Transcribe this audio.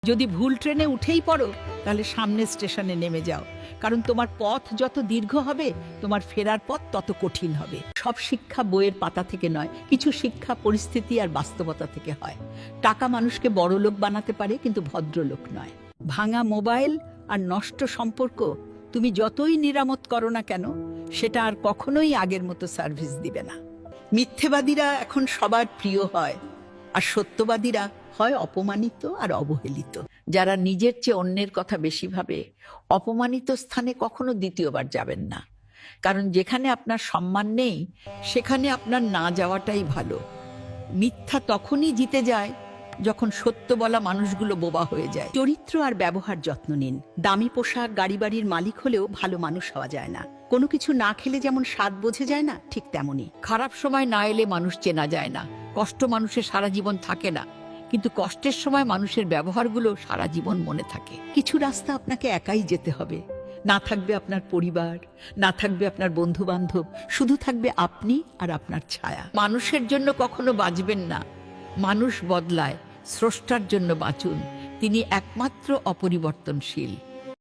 যদি ভুল ট্রেনে উঠেই পড়ো তাহলে সামনের স্টেশনে নেমে যাও, কারণ তোমার পথ যত দীর্ঘ হবে তোমার ফেরার পথ তত কঠিন হবে। সব শিক্ষা বইয়ের পাতা থেকে নয়, কিছু শিক্ষা পরিস্থিতি আর বাস্তবতা থেকে হয়। টাকা মানুষকে বড়লোক বানাতে পারে, কিন্তু ভদ্রলোক নয়। ভাঙা মোবাইল আর নষ্ট সম্পর্ক তুমি যতই নিরামত করো না কেন, সেটা আর কখনোই আগের মতো সার্ভিস দিবে না। মিথ্যেবাদীরা এখন সবার প্রিয় হয়, আর সত্যবাদীরা হয় অপমানিত আর অবহেলিত। যারা নিজের চেয়ে অন্যের কথা বেশি ভাবে, অপমানিত স্থানে কখনো দ্বিতীয়বার যাবেন না, কারণ যেখানে আপনার সম্মান নেই সেখানে আপনার না যাওয়াটাই ভালো। মিথ্যা তখনই জিতে যায় যখন সত্য বলা মানুষগুলো বোবা হয়ে যায়। চরিত্র আর ব্যবহার যত্ন নিন। দামি পোশাক, গাড়ি বাড়ির মালিক হলেও ভালো মানুষ হওয়া যায় না। কোনো কিছু না খেলে যেমন স্বাদ বোঝা যায় না, ঠিক তেমনই খারাপ সময় না এলে মানুষ চেনা যায় না। কষ্ট মানুষের সারা জীবন থাকে না, কিন্তু কষ্টের সময় মানুষের ব্যবহারগুলো সারা জীবন মনে থাকে। কিছু রাস্তা আপনাকে একাই যেতে হবে। না থাকবে আপনার পরিবার, না থাকবে আপনার বন্ধু বান্ধব, শুধু থাকবে আপনি আর আপনার ছায়া। মানুষের জন্য কখনো বাঁচবেন না, মানুষ বদলায়। স্রষ্টার জন্য বাঁচুন, তিনি একমাত্র অপরিবর্তনশীল।